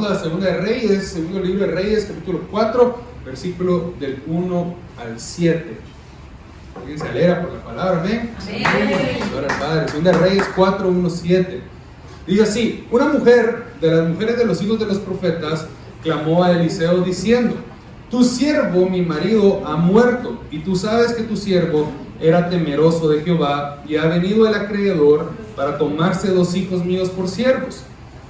a Segunda de Reyes, segundo libro de Reyes, capítulo 4, versículo del 1 al 7. Alguien se alegra por la palabra, amén. Gloria al Padre. Segunda de Reyes 4, 1, 7. Dice así: una mujer de las mujeres de los hijos de los profetas clamó a Eliseo diciendo: tu siervo, mi marido, ha muerto, y tú sabes que tu siervo era temeroso de Jehová, y ha venido el acreedor para tomarse 2 hijos míos por siervos.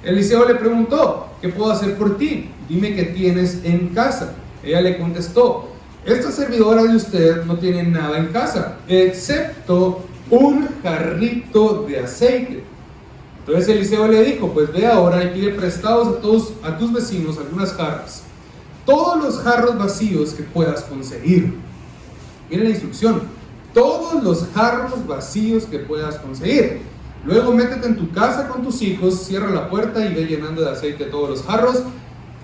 Eliseo le preguntó: ¿qué puedo hacer por ti? Dime qué tienes en casa. Ella le contestó: esta servidora de usted no tiene nada en casa, excepto un jarrito de aceite. Entonces Eliseo le dijo: pues ve ahora y pide prestados a tus vecinos algunas jarras, todos los jarros vacíos que puedas conseguir. Miren la instrucción: todos los jarros vacíos que puedas conseguir. Luego métete en tu casa con tus hijos, cierra la puerta y ve llenando de aceite todos los jarros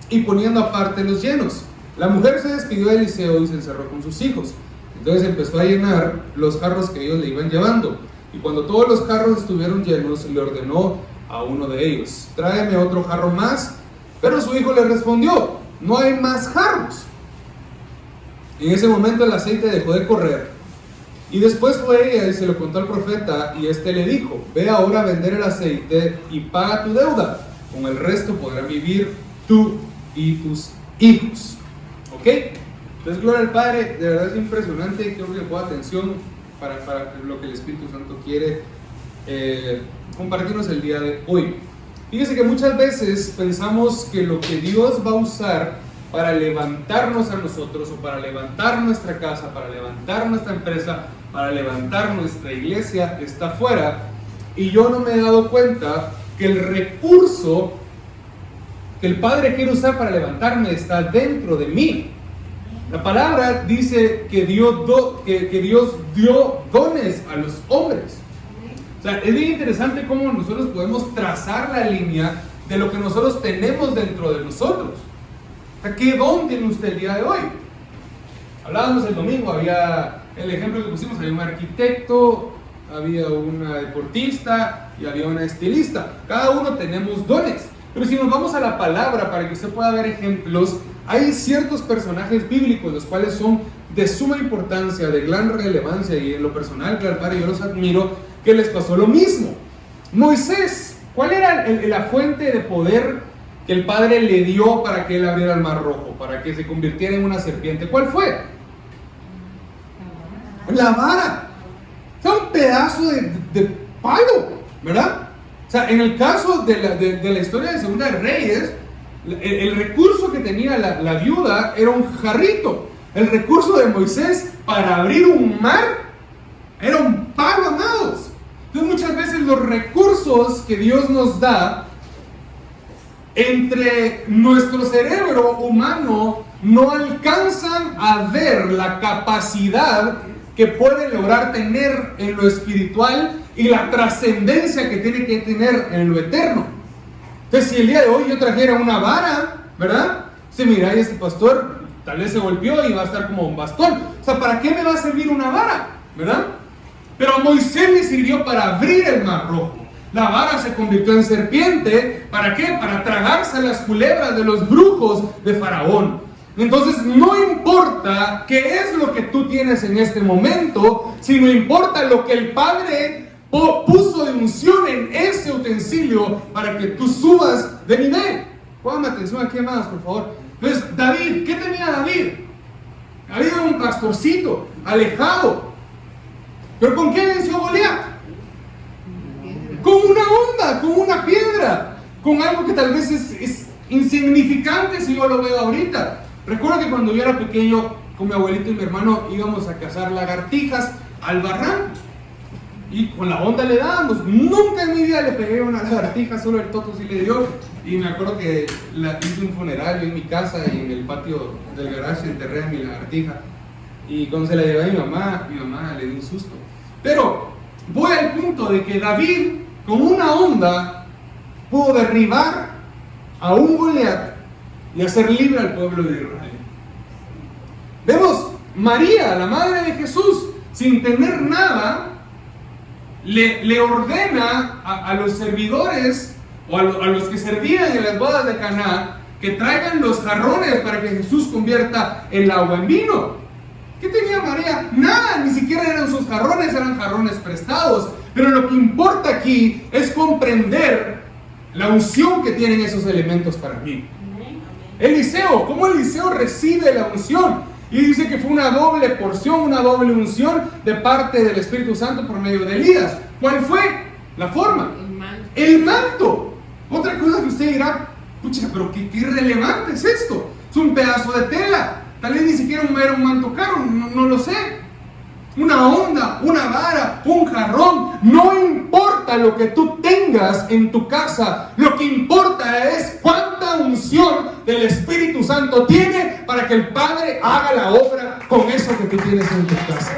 y poniendo aparte los llenos. La mujer se despidió de Eliseo y se encerró con sus hijos. Entonces empezó a llenar los jarros que ellos le iban llevando. Y cuando todos los jarros estuvieron llenos, le ordenó a uno de ellos: tráeme otro jarro más. Pero su hijo le respondió: no hay más jarros. En ese momento el aceite dejó de correr. Y después fue ella y se lo contó al profeta, y este le dijo: ve ahora a vender el aceite y paga tu deuda. Con el resto podrán vivir tú y tus hijos. ¿Ok? Entonces, gloria al Padre. De verdad es impresionante. Quiero que le ponga atención para lo que el Espíritu Santo quiere compartirnos el día de hoy. Fíjese que muchas veces pensamos que lo que Dios va a usar para levantarnos a nosotros, o para levantar nuestra casa, para levantar nuestra empresa, para levantar nuestra iglesia, está afuera. Y yo no me he dado cuenta que el recurso que el Padre quiere usar para levantarme está dentro de mí. La palabra dice que Dios dio dones a los hombres. O sea, es bien interesante cómo nosotros podemos trazar la línea de lo que nosotros tenemos dentro de nosotros. O sea, ¿qué don tiene usted el día de hoy? Hablábamos el domingo, había el ejemplo que pusimos: había un arquitecto, había una deportista y había una estilista. Cada uno tenemos dones. Pero si nos vamos a la palabra para que usted pueda ver ejemplos, hay ciertos personajes bíblicos los cuales son de suma importancia, de gran relevancia, y en lo personal, claro, Padre, yo los admiro, que les pasó lo mismo. Moisés, ¿cuál era la fuente de poder que el Padre le dio para que él abriera el mar rojo, para que se convirtiera en una serpiente? ¿Cuál fue? La vara. O sea, un pedazo de palo, ¿verdad? O sea, en el caso de la historia de Segunda de Reyes, el recurso que tenía la viuda era un jarrito. El recurso de Moisés para abrir un mar era un palo, amados. Entonces muchas veces los recursos que Dios nos da, entre nuestro cerebro humano, no alcanzan a ver la capacidad que puede lograr tener en lo espiritual y la trascendencia que tiene que tener en lo eterno. Entonces, si el día de hoy yo trajera una vara, ¿verdad? Se mira, este pastor tal vez se golpeó y va a estar como un bastón. O sea, ¿para qué me va a servir una vara? ¿Verdad? Pero a Moisés le sirvió para abrir el mar rojo. La vara se convirtió en serpiente. ¿Para qué? Para tragarse a las culebras de los brujos de Faraón. Entonces, no importa qué es lo que tú tienes en este momento, sino importa lo que el Padre puso de unción en ese utensilio para que tú subas de nivel. Pónganme atención aquí, amados, por favor. Entonces, David, ¿qué tenía David? David era un pastorcito, alejado. ¿Pero con qué venció Goliat? Con una onda, con una piedra, con algo que tal vez es insignificante si yo lo veo ahorita. Recuerdo que cuando yo era pequeño, con mi abuelito y mi hermano, íbamos a cazar lagartijas al barranco. Y con la onda le dábamos. Nunca en mi vida le pegué una lagartija, solo el Toto sí le dio. Y me acuerdo que hice un funeral yo en mi casa, y en el patio del garaje enterré a mi lagartija. Y cuando se la llevé a mi mamá le dio un susto. Pero voy al punto de que David, con una onda, pudo derribar a un Goliat y hacer libre al pueblo de Israel. Vemos María, la madre de Jesús, sin tener nada, le ordena a los servidores, o a los que servían en las bodas de Caná, que traigan los jarrones para que Jesús convierta el agua en vino. ¿Qué tenía María? Nada, ni siquiera eran sus jarrones, eran jarrones prestados. Pero lo que importa aquí es comprender la unción que tienen esos elementos para mí. Eliseo, ¿cómo Eliseo recibe la unción? Y dice que fue una doble porción, una doble unción de parte del Espíritu Santo por medio de Elías. ¿Cuál fue la forma? El manto. Otra cosa que usted dirá, pucha, pero qué irrelevante es esto. Es un pedazo de tela. Tal vez ni siquiera era un manto caro, no lo sé. Una onda, una vara, un jarrón. No importa lo que tú tengas en tu casa. Lo que importa es cuánta unción del Espíritu Santo tiene para que el Padre haga la obra con eso que tú tienes en tu casa.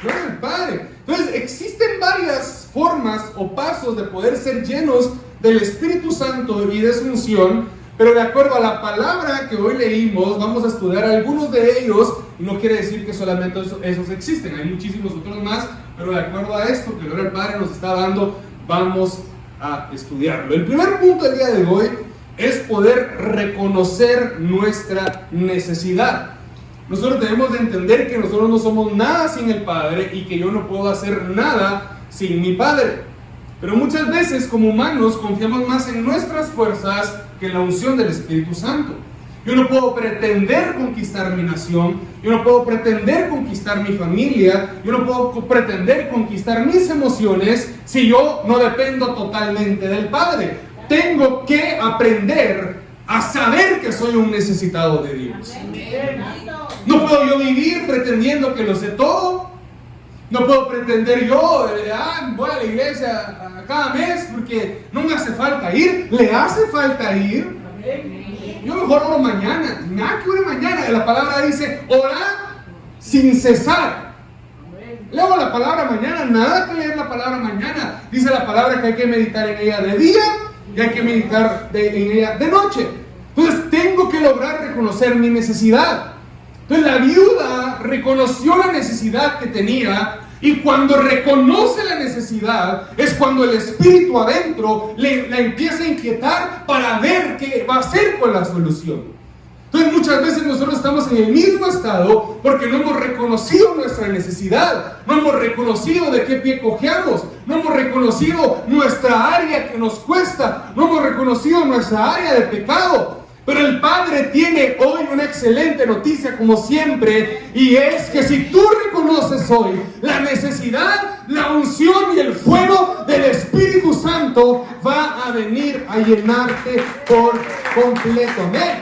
Gloria al Padre. Entonces existen varias formas o pasos de poder ser llenos del Espíritu Santo y de su unción. Pero de acuerdo a la palabra que hoy leímos, vamos a estudiar algunos de ellos. Y no quiere decir que solamente esos existen, hay muchísimos otros más. Pero de acuerdo a esto que el Padre nos está dando, vamos a estudiarlo. El primer punto del día de hoy es poder reconocer nuestra necesidad. Nosotros debemos de entender que nosotros no somos nada sin el Padre y que yo no puedo hacer nada sin mi Padre. Pero muchas veces como humanos confiamos más en nuestras fuerzas que en la unción del Espíritu Santo. Yo no puedo pretender conquistar mi nación, yo no puedo pretender conquistar mi familia, yo no puedo pretender conquistar mis emociones si yo no dependo totalmente del Padre. Tengo que aprender a saber que soy un necesitado de Dios. No puedo yo vivir pretendiendo que lo sé todo. No puedo pretender yo, voy a la iglesia cada mes porque no me hace falta ir. ¿Le hace falta ir? Yo mejor oro mañana. Nada que ore mañana. La palabra dice, ora sin cesar. Leo la palabra mañana, nada que leer la palabra mañana. Dice la palabra que hay que meditar en ella de día y hay que meditar en ella de noche. Entonces tengo que lograr reconocer mi necesidad. Entonces la viuda reconoció la necesidad que tenía, y cuando reconoce la necesidad es cuando el espíritu adentro la empieza a inquietar para ver qué va a hacer con la solución. Entonces muchas veces nosotros estamos en el mismo estado porque no hemos reconocido nuestra necesidad, no hemos reconocido de qué pie cojeamos, no hemos reconocido nuestra área que nos cuesta, no hemos reconocido nuestra área de pecado. Pero el Padre tiene hoy una excelente noticia como siempre, y es que si tú reconoces hoy la necesidad, la unción y el fuego del Espíritu Santo va a venir a llenarte por completo. Amén.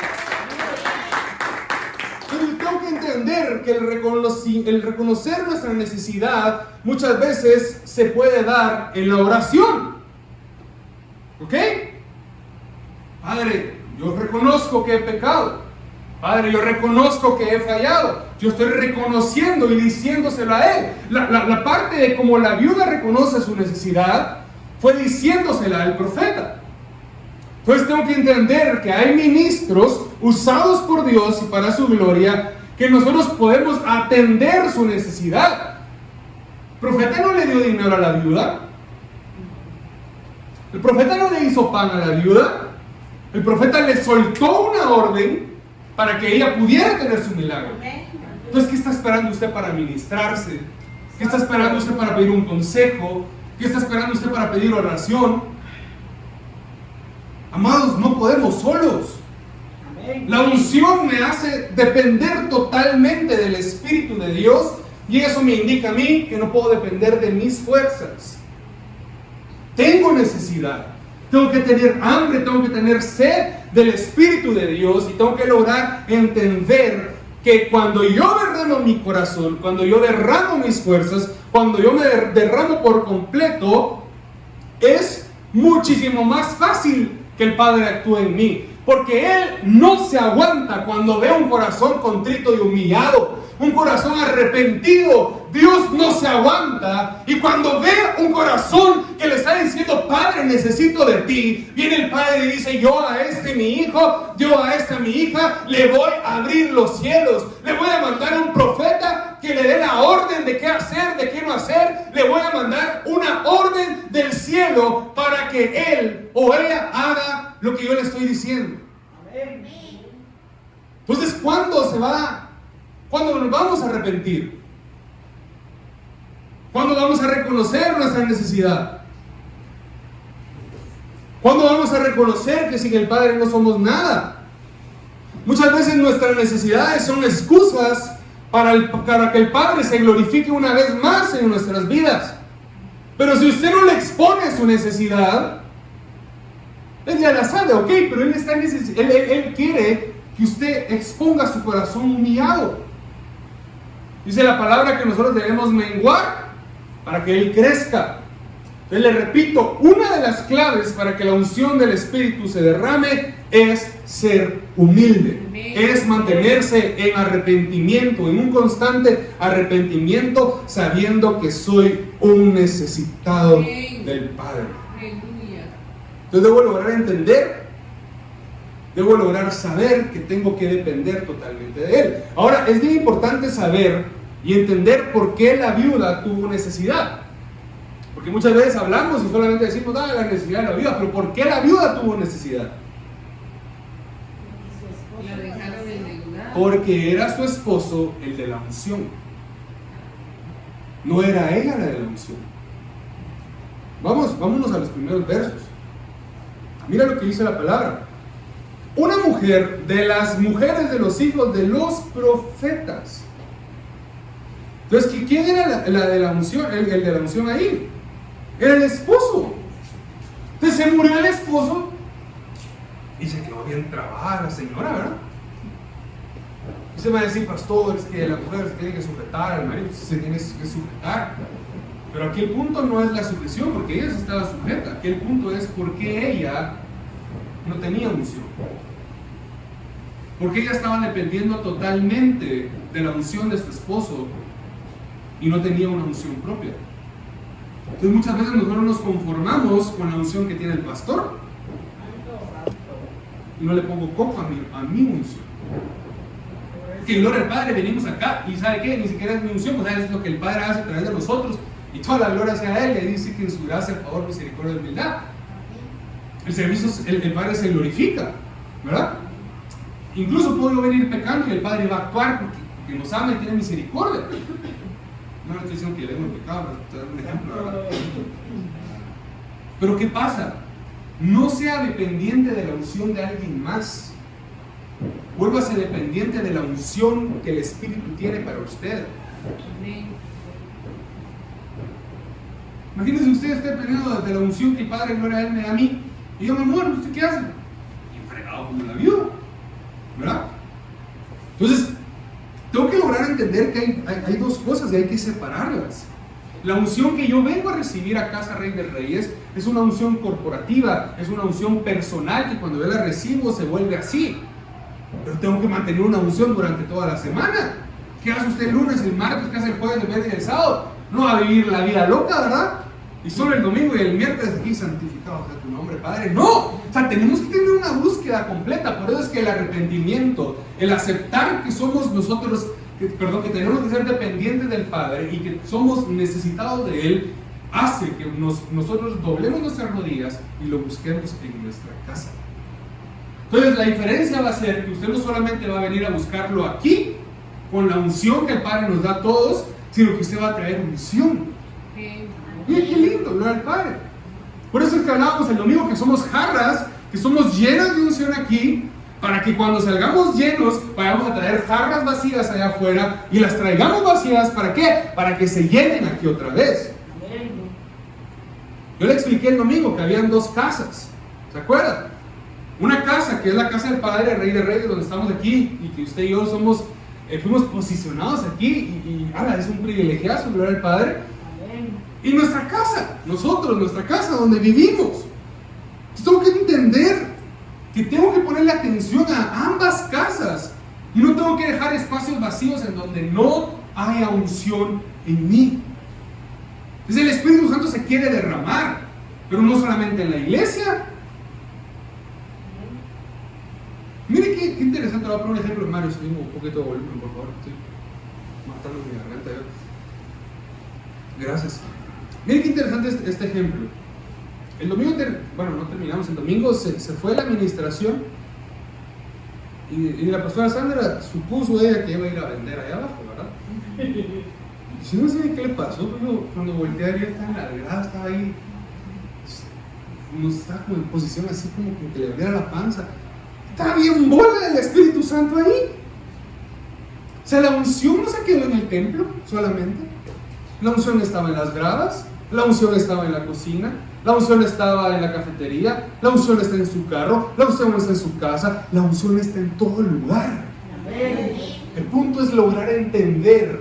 Entonces tengo que entender que el reconocer nuestra necesidad muchas veces se puede dar en la oración. ¿Ok? Padre, yo reconozco que he pecado. Padre, yo reconozco que he fallado. Yo estoy reconociendo y diciéndoselo a Él. La parte de cómo la viuda reconoce su necesidad fue diciéndosela al profeta. Entonces tengo que entender que hay ministros usados por Dios y para su gloria, que nosotros podemos atender su necesidad. El profeta no le dio dinero a la viuda. El profeta no le hizo pan a la viuda. El profeta le soltó una orden para que ella pudiera tener su milagro. Entonces, ¿qué está esperando usted para ministrarse? ¿Qué está esperando usted para pedir un consejo? ¿Qué está esperando usted para pedir oración? Amados, no podemos solos. La unción me hace depender totalmente del Espíritu de Dios, y eso me indica a mí que no puedo depender de mis fuerzas. Tengo necesidad. Tengo que tener hambre, tengo que tener sed del Espíritu de Dios, y tengo que lograr entender que cuando yo derramo mi corazón, cuando yo derramo mis fuerzas, cuando yo me derramo por completo, es muchísimo más fácil que el Padre actúe en mí. Porque Él no se aguanta cuando ve un corazón contrito y humillado, un corazón arrepentido. Dios no se aguanta, y cuando ve un corazón que le está diciendo, Padre, necesito de ti, viene el Padre y dice, yo a este mi hijo, yo a esta mi hija, le voy a abrir los cielos, le voy a mandar un profeta que le dé la orden de qué hacer, de qué no hacer, le voy a mandar una orden del cielo para que él o ella haga lo que yo le estoy diciendo. Entonces, ¿cuándo nos vamos a arrepentir? ¿Cuándo vamos a reconocer nuestra necesidad? ¿Cuándo vamos a reconocer que sin el Padre no somos nada? Muchas veces nuestras necesidades son excusas para que el Padre se glorifique una vez más en nuestras vidas. Pero si usted no le expone su necesidad, él ya la sabe, ok, pero él quiere que usted exponga su corazón humillado. Dice la palabra que nosotros debemos menguar para que él crezca. Entonces le repito, una de las claves para que la unción del Espíritu se derrame es ser humilde. Es mantenerse en arrepentimiento, en un constante arrepentimiento, sabiendo que soy un necesitado del Padre. Entonces debo lograr entender, debo lograr saber que tengo que depender totalmente de Él. Ahora, es bien importante saber y entender por qué la viuda tuvo necesidad. Porque muchas veces hablamos y solamente decimos, la necesidad de la viuda, pero ¿por qué la viuda tuvo necesidad? La dejaron endeudada. Porque era su esposo el de la unción. No era ella la de la unción. Vámonos a los primeros versos. Mira lo que dice la palabra. Una mujer de las mujeres de los hijos de los profetas. Entonces, ¿quién era la de la unción? El de la unción ahí. Era el esposo. Entonces se murió el esposo y se quedó bien trabada la señora, ¿verdad? Y se va a decir, pastor, es que la mujer se tiene que sujetar, al marido se tiene que sujetar. Pero aquí el punto no es la sujeción, porque ella se estaba sujeta. Aquí el punto es por qué ella no tenía unción. Porque ella estaba dependiendo totalmente de la unción de su esposo y no tenía una unción propia. Entonces muchas veces nosotros nos conformamos con la unción que tiene el pastor y no le pongo coco a mi unción. Que gloria al Padre, venimos acá y ¿sabe qué? Ni siquiera es mi unción, pues es lo que el Padre hace a través de nosotros y toda la gloria sea a Él. Y dice que en su gracia, favor, misericordia y humildad el servicio, el Padre se glorifica, ¿verdad? Incluso puedo yo venir pecando y el Padre va a actuar porque nos ama y tiene misericordia. No estoy diciendo que le demos pecado, te doy un ejemplo, ¿verdad? Pero ¿qué pasa? No sea dependiente de la unción de alguien más. Vuélvase dependiente de la unción que el Espíritu tiene para usted. Imagínense usted esté dependiendo de la unción que el Padre gloria a Él me da a mí y yo me muero, ¿usted qué hace? Y fregado como la viuda, ¿verdad? Entonces tengo que lograr entender que hay dos cosas y hay que separarlas. La unción que yo vengo a recibir a Casa Rey de Reyes es una unción corporativa, es una unción personal que cuando yo la recibo se vuelve así. Pero tengo que mantener una unción durante toda la semana. ¿Qué hace usted el lunes, el martes, qué hace el jueves, el viernes y el sábado? No va a vivir la vida loca, ¿verdad? Y solo el domingo y el miércoles aquí santificado sea tu nombre, Padre. No, o sea, tenemos que tener una búsqueda completa. Por eso es que el arrepentimiento, el aceptar que somos nosotros, que tenemos que ser dependientes del Padre y que somos necesitados de Él, hace que nosotros doblemos nuestras rodillas y lo busquemos en nuestra casa. Entonces la diferencia va a ser que usted no solamente va a venir a buscarlo aquí, con la unción que el Padre nos da a todos, sino que usted va a traer unción. Mira qué lindo, gloria al Padre. Por eso es que hablábamos el domingo que somos jarras, que somos llenas de unción aquí, para que cuando salgamos llenos, vayamos a traer jarras vacías allá afuera y las traigamos vacías, ¿para qué? Para que se llenen aquí otra vez. Yo le expliqué el domingo que habían dos casas, ¿se acuerdan? Una casa que es la casa del Padre, Rey de Reyes, donde estamos aquí y que usted y yo fuimos posicionados aquí y es un privilegiazo, gloria al Padre. Y nuestra casa, nuestra casa donde vivimos. Entonces tengo que entender que tengo que ponerle atención a ambas casas y no tengo que dejar espacios vacíos en donde no haya unción en mí. Entonces el Espíritu Santo se quiere derramar, pero no solamente en la iglesia. Mire qué interesante. Voy a poner un ejemplo, Mario, subimos un poquito de volumen, por favor. Estoy matando mi garganta ya. Gracias. Mire qué interesante este ejemplo. El domingo, no terminamos, el domingo se fue la administración y la pastora Sandra supuso ella que iba a ir a vender allá abajo, ¿verdad? Y si no sé qué le pasó, pero cuando volteé a ver, estaba en la grada, estaba ahí, no estaba como en posición así como que le abriera la panza. Estaba bien bola del Espíritu Santo ahí. O sea, la unción no se quedó en el templo solamente. La unción estaba en las gradas, la unción estaba en la cocina, la unción estaba en la cafetería, la unción está en su carro, la unción está en su casa, la unción está en todo lugar. El punto es lograr entender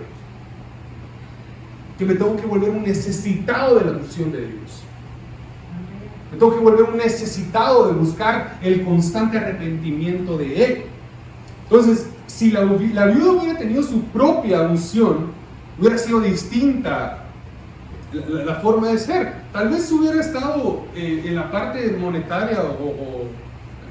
que me tengo que volver un necesitado de la unción de Dios. Me tengo que volver un necesitado de buscar el constante arrepentimiento de Él. Entonces, si la viuda hubiera tenido su propia unción, hubiera sido distinta la forma de ser. Tal vez hubiera estado en la parte monetaria o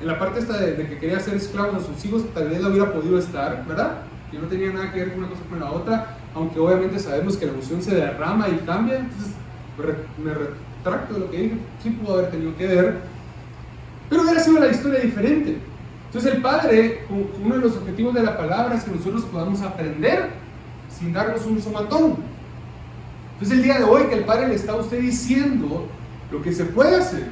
en la parte esta de que quería ser esclavo de sus hijos, tal vez la hubiera podido estar, ¿verdad? Que no tenía nada que ver con una cosa con la otra, aunque obviamente sabemos que la unción se derrama y cambia. Entonces me retracto de lo que dije, sí pudo haber tenido que ver, pero hubiera sido la historia diferente. Entonces el Padre, uno de los objetivos de la palabra es que nosotros podamos aprender sin darnos un somatón. Entonces el día de hoy que el Padre le está a usted diciendo lo que se puede hacer,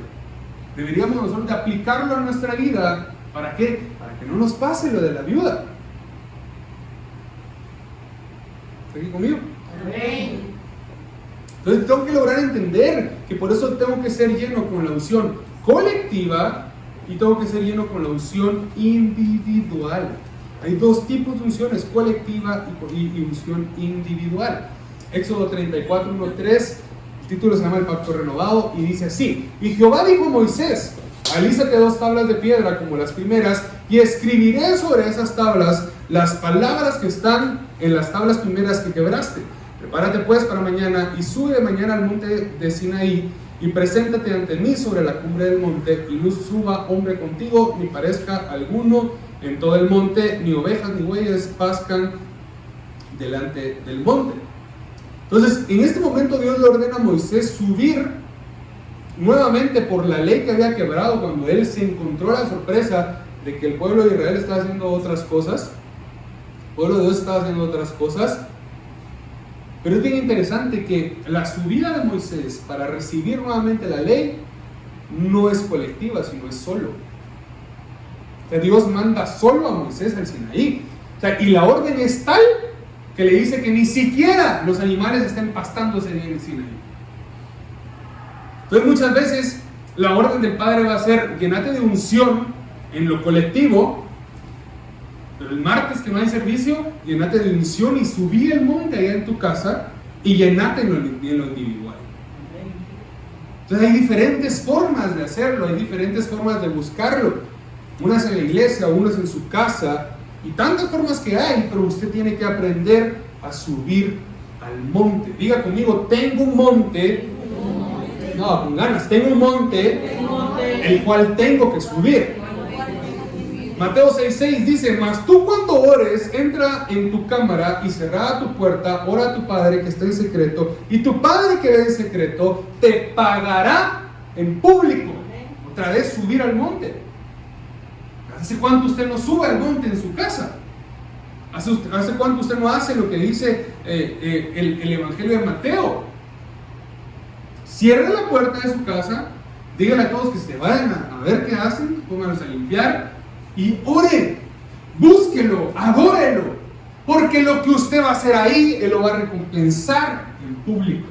deberíamos nosotros de aplicarlo a nuestra vida. ¿Para qué? Para que no nos pase lo de la viuda. ¿Está aquí conmigo? Amén. Entonces tengo que lograr entender que por eso tengo que ser lleno con la unción colectiva y tengo que ser lleno con la unción individual. Hay dos tipos de unciones, colectiva y unción individual. Éxodo 34, 1, 3, el título se llama El Pacto Renovado y dice así: y Jehová dijo a Moisés: alízate 2 tablas de piedra como las primeras, y escribiré sobre esas tablas las palabras que están en las tablas primeras que quebraste. Prepárate pues para mañana y sube de mañana al monte de Sinaí y preséntate ante mí sobre la cumbre del monte, y no suba hombre contigo, ni parezca alguno en todo el monte, ni ovejas ni bueyes pascan delante del monte. Entonces, en este momento Dios le ordena a Moisés subir nuevamente por la ley que había quebrado cuando él se encontró la sorpresa de que el pueblo de Israel estaba haciendo otras cosas. El pueblo de Dios estaba haciendo otras cosas. Pero es bien interesante que la subida de Moisés para recibir nuevamente la ley no es colectiva, sino es solo. O sea, Dios manda solo a Moisés al Sinaí. O sea, y la orden es tal que le dice que ni siquiera los animales estén pastándose en el Sinaí. Entonces muchas veces la orden del Padre va a ser: llenate de unción en lo colectivo, pero el martes que no hay servicio, llenate de unción y subí el monte allá en tu casa y llenate en lo individual. Entonces hay diferentes formas de hacerlo, hay diferentes formas de buscarlo. Unas en la iglesia, unas en su casa, y tantas formas que hay, pero usted tiene que aprender a subir al monte. Diga conmigo: tengo un monte. No, con ganas. Tengo un monte el cual tengo que subir. Mateo 6:6 dice: mas tú cuando ores, entra en tu cámara y cerrada tu puerta, ora a tu Padre que está en secreto, y tu Padre que ve en secreto te pagará en público. Otra vez, subir al monte. ¿Hace cuánto usted no sube al monte en su casa? ¿Hace cuánto usted no hace lo que dice el Evangelio de Mateo? Cierre la puerta de su casa, dígale a todos que se vayan a ver qué hacen, pónganlos a limpiar y oren, búsquelo, adórelo, porque lo que usted va a hacer ahí, Él lo va a recompensar en público.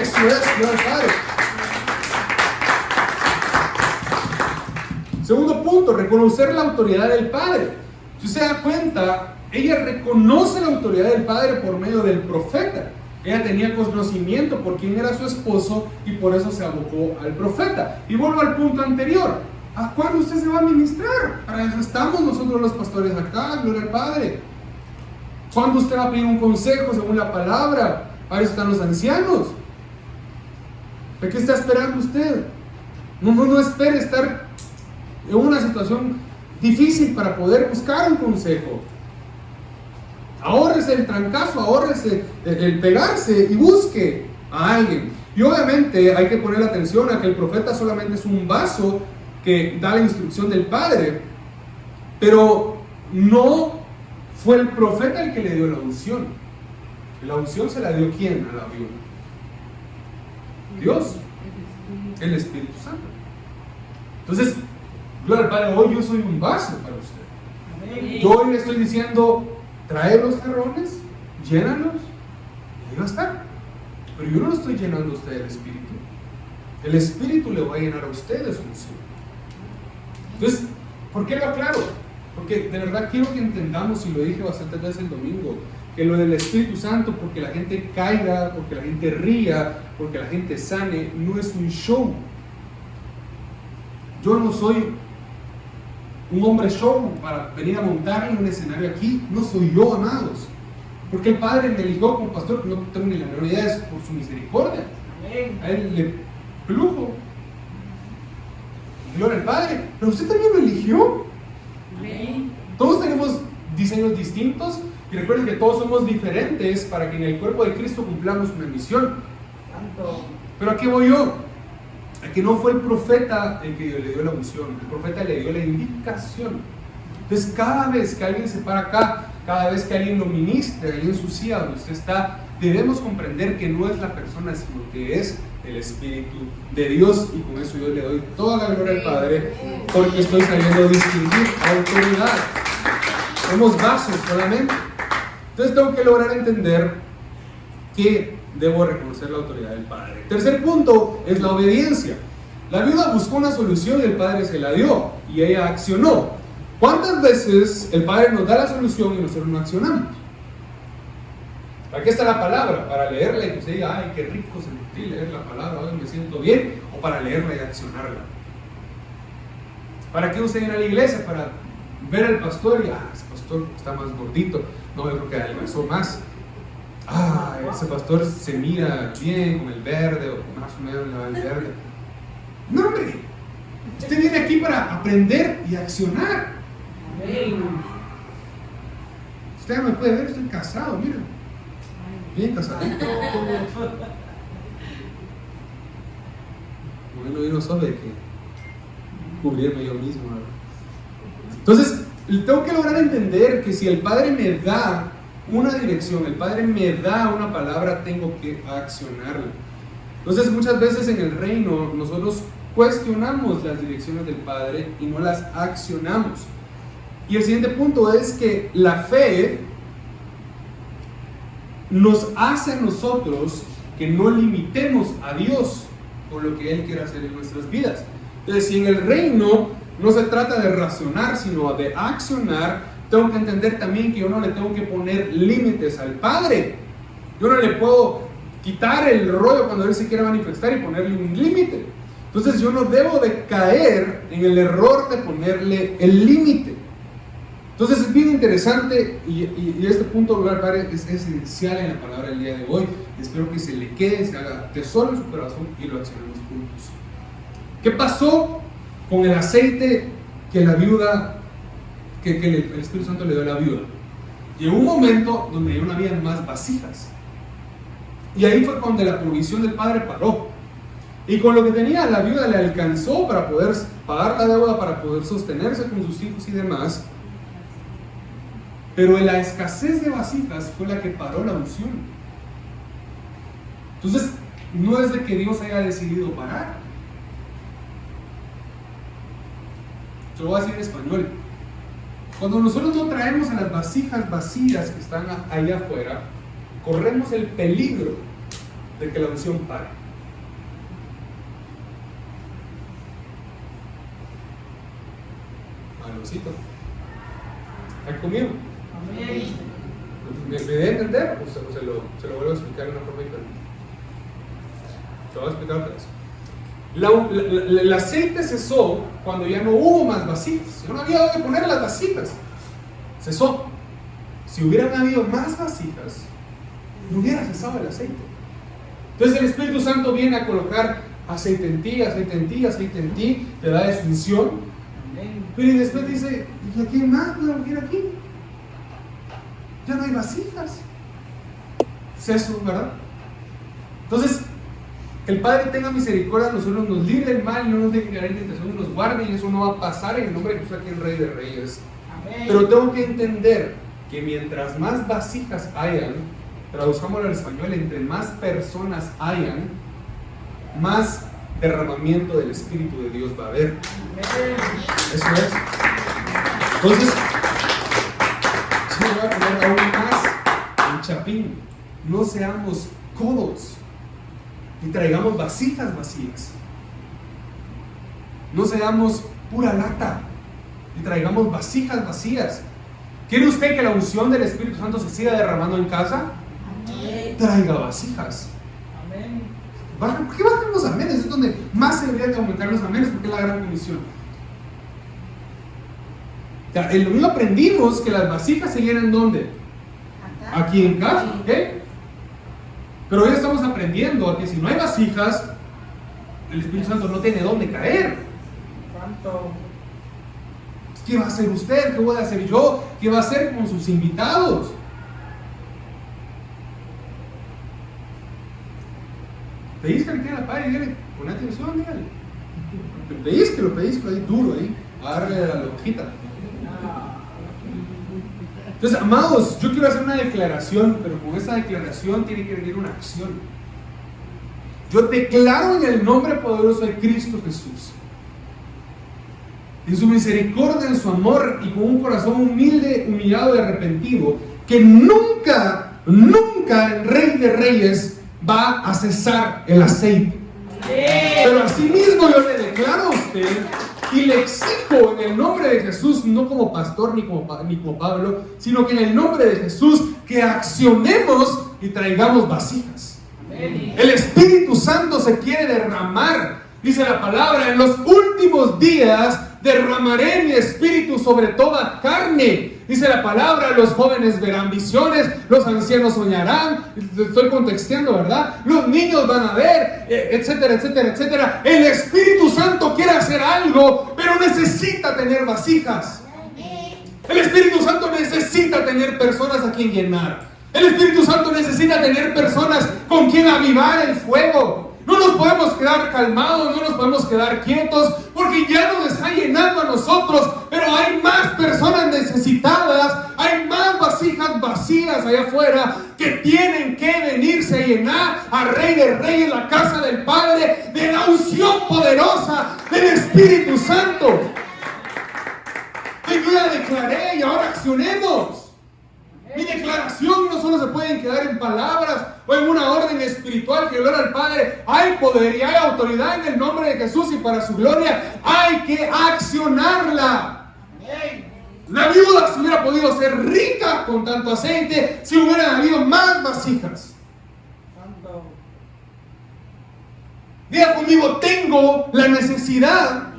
Eso es, Dios Padre. Segundo punto, reconocer la autoridad del Padre. Si usted se da cuenta, ella reconoce la autoridad del Padre por medio del profeta. Ella tenía conocimiento por quién era su esposo y por eso se abocó al profeta. Y vuelvo al punto anterior: ¿a cuándo usted se va a ministrar? Para eso estamos nosotros los pastores acá, gloria al Padre. ¿Cuándo usted va a pedir un consejo según la palabra? Para eso están los ancianos. ¿De qué está esperando usted? No espere estar en una situación difícil para poder buscar un consejo. Ahórrese el trancazo, ahórrese el pegarse y busque a alguien. Y obviamente hay que poner atención a que el profeta solamente es un vaso que da la instrucción del Padre, pero no fue el profeta el que le dio la unción. La unción se la dio ¿quién a la viuda? Dios, el Espíritu Santo. Entonces, gloria al Padre, hoy yo soy un vaso para usted. Yo hoy le estoy diciendo, trae los jarrones, llénalos, y ahí va a estar. Pero yo no lo estoy llenando a usted del Espíritu. El Espíritu le va a llenar a usted de su unción. Entonces, ¿por qué lo aclaro? Porque de verdad quiero que entendamos, y lo dije bastantes veces el domingo, que lo del Espíritu Santo, porque la gente caiga, porque la gente ría, porque la gente sane, no es un show. Yo no soy un hombre show para venir a montar en un escenario aquí. No soy yo, amados. Porque el Padre me eligió como pastor, que no tengo ni la menor idea, es por su misericordia. A él le plujo. Gloria al Padre. Pero usted también lo eligió. Todos tenemos diseños distintos. Y recuerden que todos somos diferentes para que en el cuerpo de Cristo cumplamos una misión. Pero ¿a qué voy yo? A que no fue el profeta el que le dio la unción. El profeta le dio la indicación. Entonces cada vez que alguien se para acá, cada vez que alguien lo ministra ahí en su silla donde usted está, debemos comprender que no es la persona, sino que es el Espíritu de Dios. Y con eso yo le doy toda la gloria al Padre, porque estoy sabiendo distinguir autoridad. Somos vasos solamente. Entonces tengo que lograr entender que debo reconocer la autoridad del Padre. Tercer punto es la obediencia. La viuda buscó una solución y el Padre se la dio y ella accionó. ¿Cuántas veces el Padre nos da la solución y nosotros no accionamos? Aquí está la palabra, para leerla y que usted diga, ay, qué rico sentí leer la palabra, hoy me siento bien, o para leerla y accionarla. ¿Para qué usted viene a la iglesia? Para ver al pastor y, ese pastor está más gordito, no, yo creo que adelgazó más. Ese pastor se mira bien con el verde, o más o menos le va el verde. No, hombre, usted viene aquí para aprender y accionar. Usted ya me puede ver, estoy casado, mira. Bien casadito. Bueno, yo no soy de que cubrirme yo mismo, ¿verdad? Entonces, tengo que lograr entender que si el Padre me da una dirección, el Padre me da una palabra, tengo que accionarla. Entonces, muchas veces en el reino nosotros cuestionamos las direcciones del Padre y no las accionamos. Y el siguiente punto es que la fe nos hace a nosotros que no limitemos a Dios con lo que Él quiere hacer en nuestras vidas. Entonces, si en el reino no se trata de razonar, sino de accionar, tengo que entender también que yo no le tengo que poner límites al Padre. Yo no le puedo quitar el rollo cuando Él se quiere manifestar y ponerle un límite. Entonces yo no debo de caer en el error de ponerle el límite. Entonces es bien interesante y este punto, gloria al Padre, es esencial en la palabra del día de hoy. Espero que se le quede, se haga tesoro en su corazón y lo accionemos juntos. ¿Qué pasó con el aceite que la viuda, que el Espíritu Santo le dio a la viuda? Llegó un momento donde ya no había más vasijas. Y ahí fue cuando la provisión del Padre paró. Y con lo que tenía la viuda le alcanzó para poder pagar la deuda, para poder sostenerse con sus hijos y demás. Pero la escasez de vasijas fue la que paró la unción. Entonces, no es de que Dios haya decidido parar. Te lo voy a decir en español. Cuando nosotros no traemos a las vasijas vacías que están allá afuera, corremos el peligro de que la unción pare. Aloncito, ¿están conmigo? ¿Me debe entender? ¿O se lo vuelvo a explicar de una forma diferente? Te voy a explicar otra vez. El aceite cesó cuando ya no hubo más vasijas. Ya no había donde poner las vasijas. Cesó. Si hubieran habido más vasijas, no hubiera cesado el aceite. Entonces el Espíritu Santo viene a colocar aceite en ti, aceite en ti, aceite en ti, te da de su unción. Pero después dice, ¿y a quién más puedo ungir aquí? Ya no hay vasijas. Ceso, ¿verdad? Entonces, Que el Padre tenga misericordia de nosotros, nos libre del mal, no nos deje caer en tentación, nos guarde, y eso no va a pasar en el nombre de Jesús, aquí el Rey de Reyes. Amén. Pero tengo que entender que mientras más vasijas hayan, traduzcámoslo al español, entre más personas hayan, más derramamiento del Espíritu de Dios va a haber. Amén. Eso es. Entonces, si me voy a poner aún más en chapín, no seamos codos y traigamos vasijas vacías. No seamos pura lata y traigamos vasijas vacías. ¿Quiere usted que la unción del Espíritu Santo se siga derramando en casa? Amén. Traiga vasijas. Amén. ¿Por qué bajan los amenes? Es donde más se deberían aumentar los amenes, porque es la gran comisión. El domingo aprendimos que las vasijas se llenan ¿dónde? Aquí en casa, ¿ok? Pero hoy estamos aprendiendo a que si no hay vasijas, el Espíritu Santo no tiene dónde caer. ¿Cuánto? ¿Qué va a hacer usted? ¿Qué voy a hacer yo? ¿Qué va a hacer con sus invitados? Pellizca que la padre, dígale, con atención, dígale. Pellizco ahí duro, ahí, agarre la hojita. Entonces, amados, yo quiero hacer una declaración, pero con esta declaración tiene que venir una acción. Yo declaro en el nombre poderoso de Cristo Jesús, en su misericordia, en su amor y con un corazón humilde, humillado y arrepentido, que nunca el Rey de Reyes va a cesar el aceite. Pero asimismo yo le declaro a usted y le exijo en el nombre de Jesús, no como pastor ni como Pablo, sino que en el nombre de Jesús, que accionemos y traigamos vasijas. El Espíritu Santo se quiere derramar. Dice la palabra, en los últimos días derramaré mi espíritu sobre toda carne. Dice la palabra, los jóvenes verán visiones, los ancianos soñarán. Estoy contexteando, ¿verdad? Los niños van a ver, etcétera, etcétera, etcétera. El Espíritu Santo quiere hacer algo, pero necesita tener vasijas. El Espíritu Santo necesita tener personas a quien llenar. El Espíritu Santo necesita tener personas con quien avivar el fuego. No nos podemos quedar calmados, no nos podemos quedar quietos, porque ya nos está llenando a nosotros, pero hay más personas necesitadas, hay más vasijas vacías allá afuera que tienen que venirse a llenar al Rey de Reyes, la casa del Padre, de la unción poderosa del Espíritu Santo. Que yo ya declaré y ahora accionemos. Mi declaración no solo se pueden quedar en palabras o en una orden espiritual que gloria al Padre. Hay poder y hay autoridad en el nombre de Jesús y para su gloria hay que accionarla. La viuda se hubiera podido ser rica con tanto aceite si hubieran habido más vasijas. Diga conmigo, tengo la necesidad.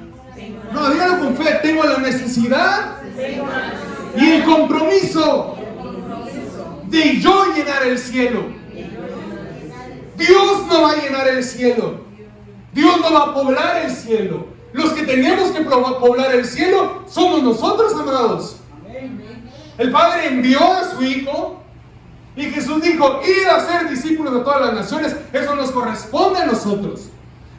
No, dígalo con fe, tengo la necesidad y el compromiso de yo llenar el cielo. Dios no va a llenar el cielo. Dios no va a poblar el cielo. Los que tenemos que poblar el cielo somos nosotros, amados. El Padre envió a su Hijo y Jesús dijo, id a ser discípulos de todas las naciones. Eso nos corresponde a nosotros.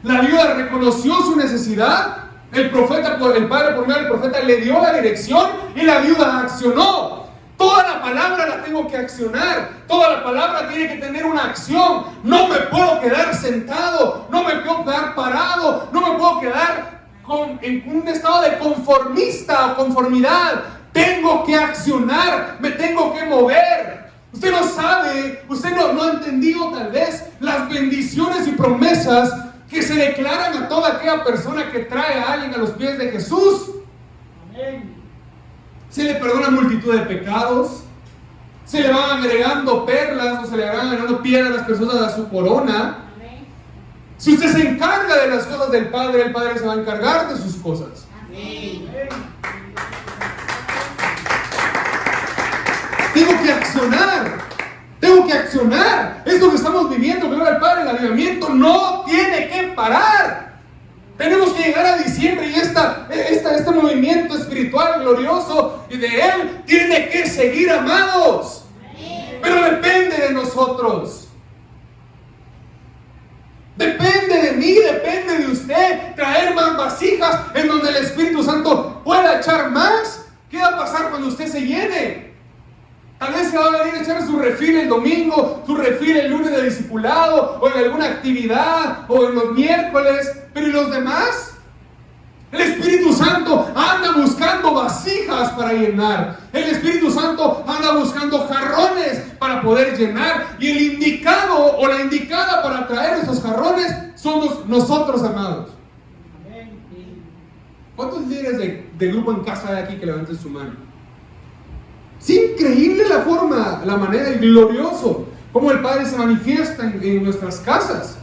La viuda reconoció su necesidad. El Padre por medio del profeta le dio la dirección y la viuda accionó. Toda la palabra la tengo que accionar. Toda la palabra tiene que tener una acción. No me puedo quedar sentado. No me puedo quedar parado. No me puedo quedar en un estado de conformista o conformidad. Tengo que accionar. Me tengo que mover. Usted no sabe, usted no ha entendido tal vez las bendiciones y promesas que se declaran a toda aquella persona que trae a alguien a los pies de Jesús. Amén. Se le perdona multitud de pecados, se le van agregando perlas o se le van agregando piedras preciosas a su corona. Amén. Si usted se encarga de las cosas del Padre, el Padre se va a encargar de sus cosas. Amén. Tengo que accionar. Tengo que accionar. Esto que estamos viviendo, gloria al Padre, el avivamiento no tiene que parar. Tenemos que llegar a diciembre y este movimiento espiritual glorioso y de Él tiene que seguir, amados. Pero depende de nosotros. Depende de mí, depende de usted traer más vasijas en donde el Espíritu Santo pueda echar más. ¿Qué va a pasar cuando usted se llene? Tal vez se va a venir a echar su refil el domingo, su refil el lunes de discipulado, o en alguna actividad, o en los miércoles. Pero ¿y los demás? El Espíritu Santo anda buscando vasijas para llenar. El Espíritu Santo anda buscando jarrones para poder llenar. Y el indicado o la indicada para traer esos jarrones somos nosotros, amados. ¿Cuántos líderes de grupo en casa hay aquí que levanten su mano? Es increíble la forma, la manera y glorioso cómo el Padre se manifiesta en nuestras casas.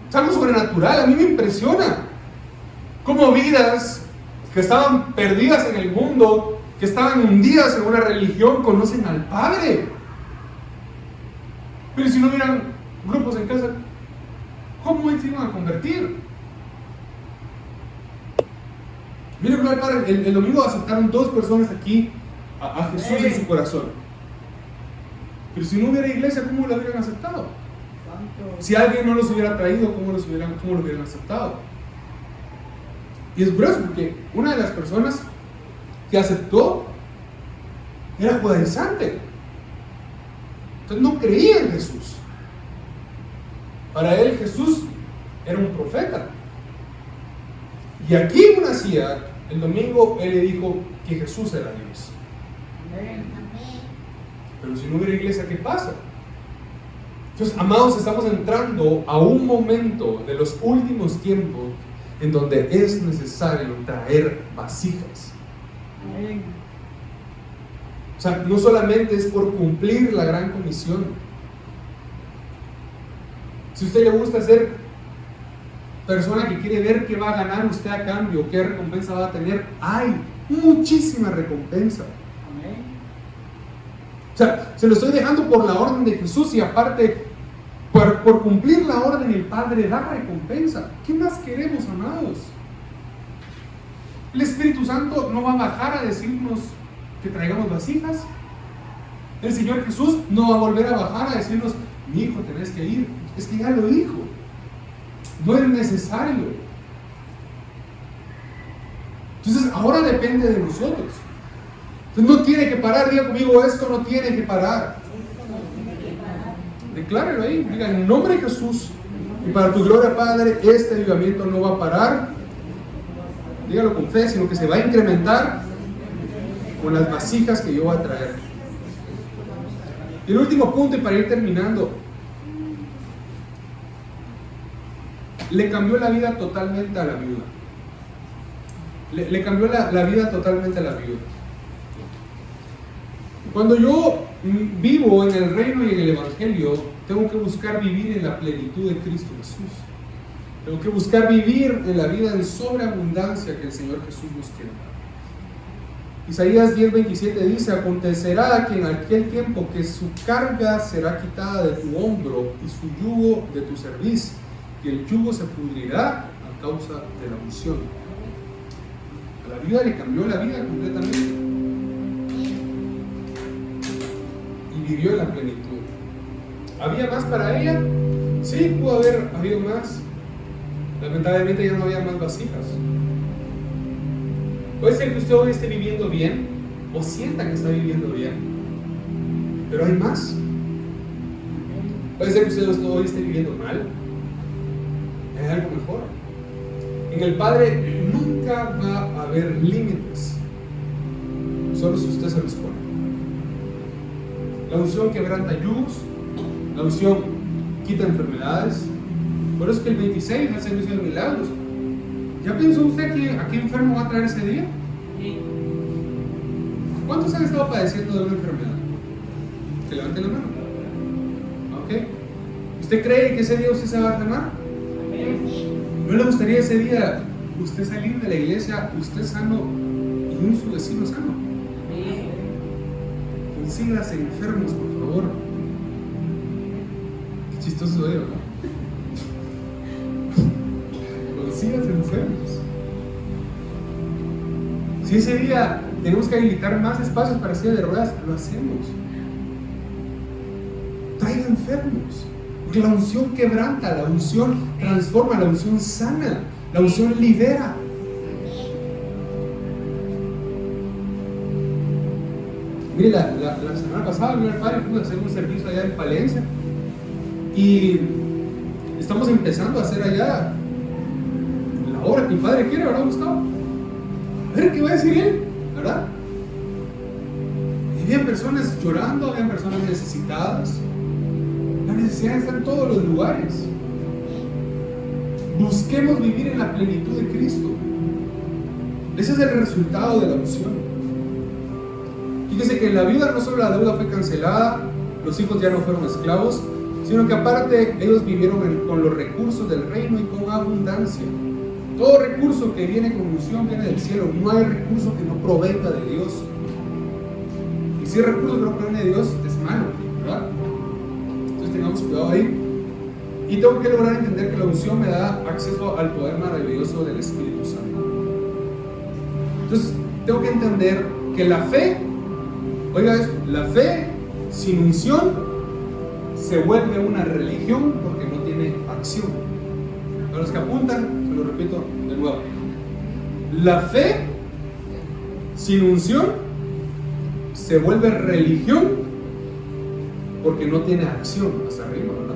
Es algo sobrenatural, a mí me impresiona. Como vidas que estaban perdidas en el mundo, que estaban hundidas en una religión, conocen al Padre. Pero si no hubieran grupos en casa, ¿cómo se iban a convertir? Miren, el Padre, el domingo aceptaron 2 personas aquí a Jesús en su corazón. Pero si no hubiera iglesia, ¿cómo lo hubieran aceptado? Si alguien no los hubiera traído, ¿cómo lo hubieran aceptado? Y es grueso porque una de las personas que aceptó era judaizante. Entonces no creía en Jesús. Para él Jesús era un profeta. Y aquí en una ciudad, el domingo él le dijo que Jesús era Dios. Pero si no hubiera iglesia, ¿qué pasa? Entonces, amados, estamos entrando a un momento de los últimos tiempos en donde es necesario traer vasijas. O sea, no solamente es por cumplir la gran comisión. Si a usted le gusta ser persona que quiere ver qué va a ganar usted a cambio, qué recompensa va a tener, hay muchísima recompensa. O sea, se lo estoy dejando por la orden de Jesús y aparte, por cumplir la orden, el Padre da recompensa. ¿Qué más queremos, amados? El Espíritu Santo no va a bajar a decirnos que traigamos vasijas. El Señor Jesús no va a volver a bajar a decirnos, mi hijo, tenés que ir. Es que ya lo dijo. No es necesario. Entonces, ahora depende de nosotros. Entonces, no tiene que parar. Diga conmigo, esto no tiene que parar. Declárelo ahí, diga en nombre de Jesús y para tu gloria, Padre, este avivamiento no va a parar. Dígalo con fe, sino que se va a incrementar con las vasijas que yo voy a traer. Y el último punto, y para ir terminando, le cambió la vida totalmente a la viuda. Le cambió la vida totalmente a la viuda. Cuando yo vivo en el reino y en el evangelio, tengo que buscar vivir en la plenitud de Cristo Jesús. Tengo que buscar vivir en la vida en sobreabundancia que el Señor Jesús nos quiere dar. Isaías 10:27 dice: acontecerá que en aquel tiempo que su carga será quitada de tu hombro y su yugo de tu cerviz, y el yugo se pudrirá a causa de la unción. A la viuda le cambió la vida completamente. Vivió en la plenitud. ¿Había más para ella? Sí, pudo haber habido más. Lamentablemente ya no había más vasijas. Puede ser que usted hoy esté viviendo bien o sienta que está viviendo bien, pero hay más. Puede ser que usted hoy esté viviendo mal. Hay algo mejor. En el Padre nunca va a haber límites, solo si usted se los pone. La unción quebranta yugos, la unción quita enfermedades. Por eso es que el 26 es el servicio de milagros. ¿Ya pensó usted que a qué enfermo va a traer ese día? ¿Cuántos han estado padeciendo de una enfermedad? Que levanten la mano. ¿Ok? ¿Usted cree que ese día usted se va a sanar? ¿No le gustaría ese día usted salir de la iglesia, usted sano y su vecino sano? Consígase enfermos, por favor. Qué chistoso es, ¿verdad? Consígase enfermos. Si ese día tenemos que habilitar más espacios para silla de ruedas, lo hacemos. Traiga enfermos. Porque la unción quebranta, la unción transforma, la unción sana, la unción libera. Mire, la semana pasada, el padre, fuimos a hacer un servicio allá en Palencia y estamos empezando a hacer allá la obra que mi padre quiere, ¿verdad, Gustavo? A ver qué va a decir él, ¿verdad? Y había personas llorando, había personas necesitadas. La necesidad está en todos los lugares. Busquemos vivir en la plenitud de Cristo. Ese es el resultado de la unción. Fíjese que en la vida no solo la deuda fue cancelada, los hijos ya no fueron esclavos, sino que aparte ellos vivieron con los recursos del reino y con abundancia. Todo recurso que viene con unción viene del cielo. No hay recurso que no provenga de Dios. Y si el recurso que no proviene de Dios es malo, ¿verdad? Entonces tengamos cuidado ahí. Y tengo que lograr entender que la unción me da acceso al poder maravilloso del Espíritu Santo. Entonces tengo que entender que la fe, oiga esto, la fe sin unción se vuelve una religión porque no tiene acción. Para los que apuntan, se lo repito de nuevo. La fe sin unción se vuelve religión porque no tiene acción. Hasta arriba, ¿verdad?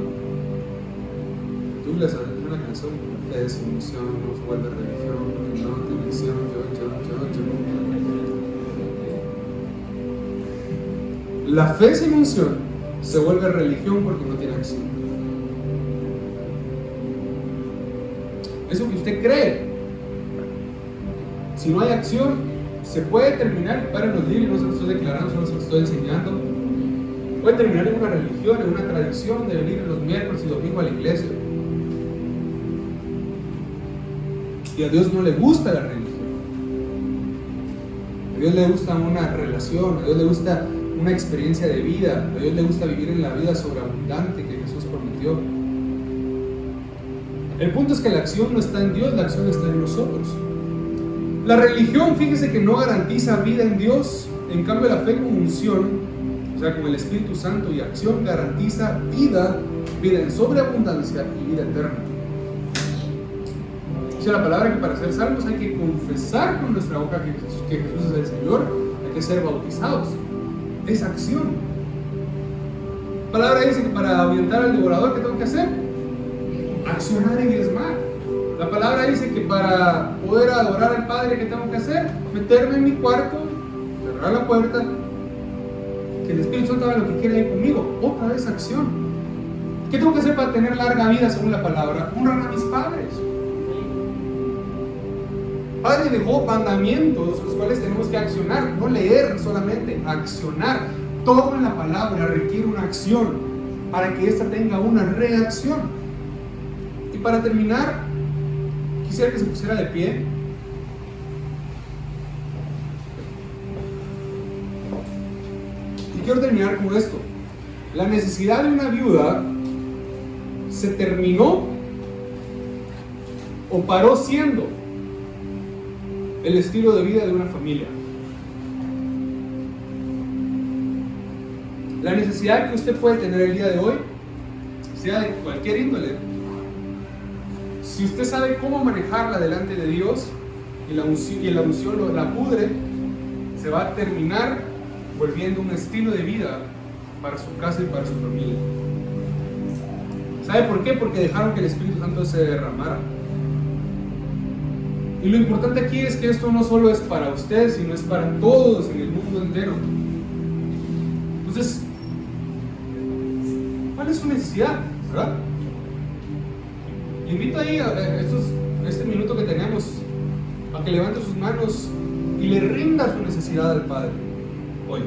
Tú les haces una canción, la fe sin unción no se vuelve religión porque no tiene acción. La fe sin unción se vuelve religión porque no tiene acción. Eso que usted cree, si no hay acción, se puede terminar, el Padre nos dice, no se lo estoy declarando, solo se lo estoy enseñando, puede terminar en una religión, en una tradición de venir los miércoles y domingos a la iglesia. Y a Dios no le gusta la religión. A Dios le gusta una relación, a Dios le gusta una experiencia de vida, a Dios le gusta vivir en la vida sobreabundante que Jesús prometió. El punto es que la acción no está en Dios, la acción está en nosotros. La religión, fíjese que no garantiza vida en Dios, en cambio la fe con unción, o sea con el Espíritu Santo y acción, garantiza vida en sobreabundancia y vida eterna. Dice la palabra que para ser salvos hay que confesar con nuestra boca que Jesús es el Señor, hay que ser bautizados. Es acción. La palabra dice que para ahuyentar al devorador, ¿qué tengo que hacer? Accionar y diezmar. La palabra dice que para poder adorar al Padre, ¿qué tengo que hacer? Meterme en mi cuarto, cerrar la puerta, que el Espíritu Santo haga lo que quiera ahí conmigo. Otra vez acción. ¿Qué tengo que hacer para tener larga vida según la palabra? Honrar a mis padres. Padre dejó mandamientos los cuales tenemos que accionar, no leer solamente, accionar. Todo en la palabra requiere una acción para que ésta tenga una reacción. Y para terminar, quisiera que se pusiera de pie. Y quiero terminar con esto. La necesidad de una viuda se terminó o paró siendo el estilo de vida de una familia. La necesidad que usted puede tener el día de hoy, sea de cualquier índole, si usted sabe cómo manejarla delante de Dios y la unción la pudre, se va a terminar volviendo un estilo de vida para su casa y para su familia. ¿Sabe por qué? Porque dejaron que el Espíritu Santo se derramara. Y lo importante aquí es que esto no solo es para ustedes, sino es para todos en el mundo entero. Entonces, ¿cuál es su necesidad? ¿Verdad? Le invito ahí a este minuto que tenemos a que levante sus manos y le rinda su necesidad al Padre hoy.